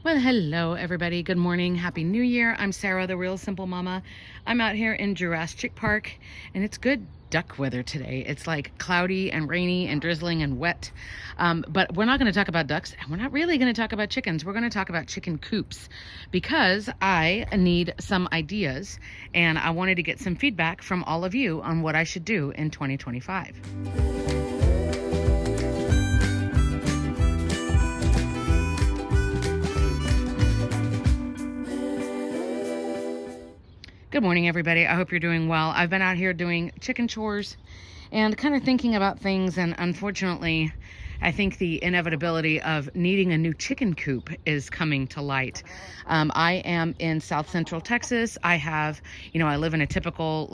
Well, hello everybody. Good morning. Happy New Year. I'm Sarah, the Real Simple Mama. I'm out here in Jurassic Park and it's good duck weather today. It's like cloudy and rainy and drizzling and wet. But we're not going to talk about ducks and we're not really going to talk about chickens. We're going to talk about chicken coops because I need some ideas and I wanted to get some feedback from all of you on what I should do in 2025. Good morning, everybody. I hope you're doing well. I've been out here doing chicken chores and kind of thinking about things, and unfortunately, I think the inevitability of needing a new chicken coop is coming to light. I am in South Central Texas. I live in a typical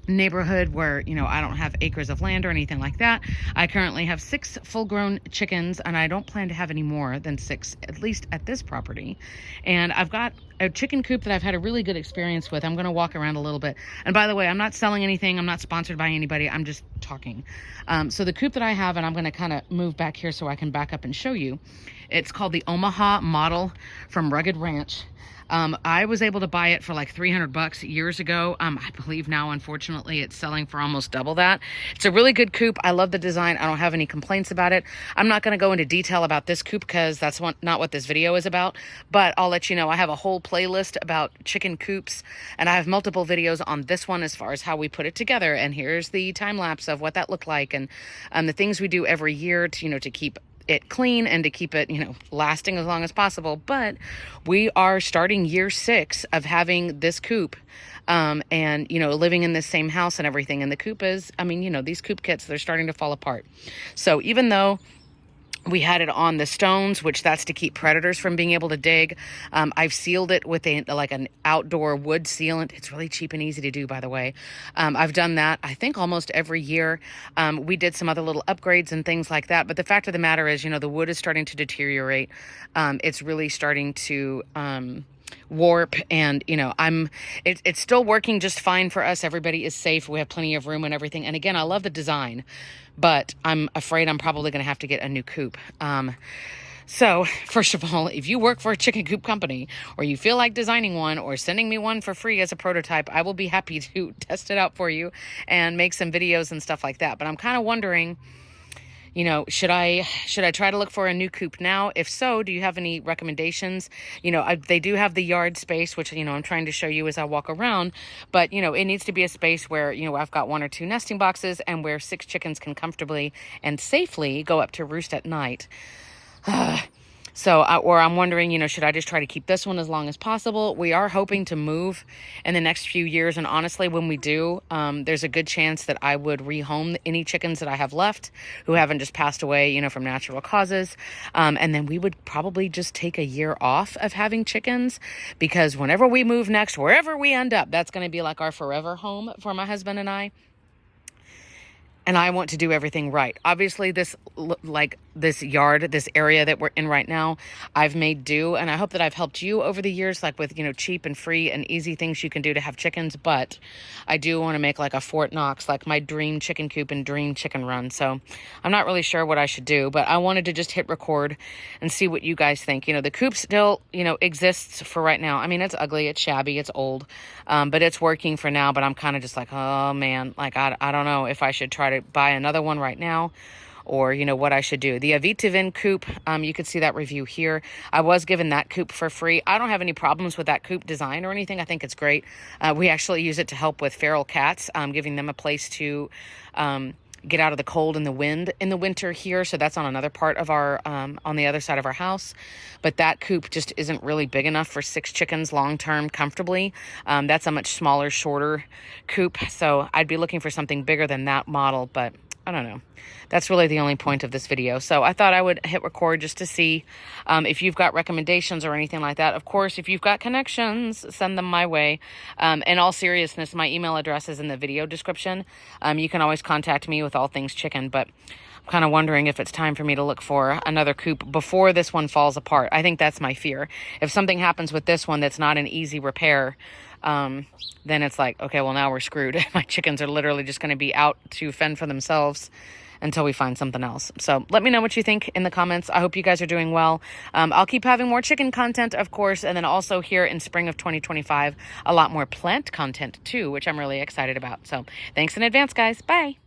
neighborhood where I don't have acres of land or anything like that. I currently have 6 full-grown chickens and I don't plan to have any more than 6, at least at this property. And I've got a chicken coop that I've had a really good experience with. I'm going to walk around a little bit, and by the way, I'm not selling anything. I'm not sponsored by anybody. I'm just talking. So the coop that I have, and I'm going to kind of move back here so I can back up and show you, it's called the Omaha model from Rugged Ranch. I was able to buy it for like $300 years ago. I believe now, unfortunately, it's selling for almost double that. It's a really good coop. I love the design. I don't have any complaints about it. I'm not going to go into detail about this coop because that's not what this video is about, but I'll let you know I have a whole playlist about chicken coops and I have multiple videos on this one as far as how we put it together. And here's the time lapse of what that looked like and the things we do every year to keep it clean and to keep it, lasting as long as possible. But we are starting year 6 of having this coop, and, living in this same house and everything. And the coop is, these coop kits, they're starting to fall apart. So even though we had it on the stones, which that's to keep predators from being able to dig. I've sealed it with an outdoor wood sealant. It's really cheap and easy to do, by the way. I've done that, I think, almost every year. We did some other little upgrades and things like that. But the fact of the matter is, the wood is starting to deteriorate. It's really starting to warp, and it's still working just fine for us. Everybody is safe. We have plenty of room and everything. And again, I love the design, but I'm afraid I'm probably going to have to get a new coop. So first of all, if you work for a chicken coop company or you feel like designing one or sending me one for free as a prototype, I will be happy to test it out for you and make some videos and stuff like that. But I'm kind of wondering, should I try to look for a new coop now? If so, do you have any recommendations? They do have the yard space, which, I'm trying to show you as I walk around, but, it needs to be a space where, I've got 1 or 2 nesting boxes and where 6 chickens can comfortably and safely go up to roost at night. Or I'm wondering, should I just try to keep this one as long as possible? We are hoping to move in the next few years. And honestly, when we do, there's a good chance that I would rehome any chickens that I have left who haven't just passed away, from natural causes. And then we would probably just take a year off of having chickens, because whenever we move next, wherever we end up, that's going to be like our forever home for my husband and I. And I want to do everything right. Obviously, this yard, this area that we're in right now, I've made do. And I hope that I've helped you over the years, with, cheap and free and easy things you can do to have chickens. But I do want to make a Fort Knox, my dream chicken coop and dream chicken run. So I'm not really sure what I should do, but I wanted to just hit record and see what you guys think. The coop still, exists for right now. I mean, it's ugly, it's shabby, it's old, but it's working for now. But I'm kind of just oh man, I don't know if I should try to buy another one right now, or what I should do. The Avitavin coop, you could see that review here. I was given that coop for free. I don't have any problems with that coop design or anything. I think it's great. We actually use it to help with feral cats, giving them a place to get out of the cold and the wind in the winter here. So that's on another part of our, on the other side of our house. But that coop just isn't really big enough for 6 chickens long-term comfortably. That's a much smaller, shorter coop. So I'd be looking for something bigger than that model, but I don't know. That's really the only point of this video. So I thought I would hit record just to see if you've got recommendations or anything like that. Of course, if you've got connections, send them my way. In all seriousness, my email address is in the video description. You can always contact me with all things chicken, but I'm kind of wondering if it's time for me to look for another coop before this one falls apart. I think that's my fear. If something happens with this one that's not an easy repair, then it's okay, well, now we're screwed. My chickens are literally just going to be out to fend for themselves until we find something else. So let me know what you think in the comments. I hope you guys are doing well. I'll keep having more chicken content, of course, and then also here in spring of 2025, a lot more plant content too, which I'm really excited about. So thanks in advance, guys. Bye.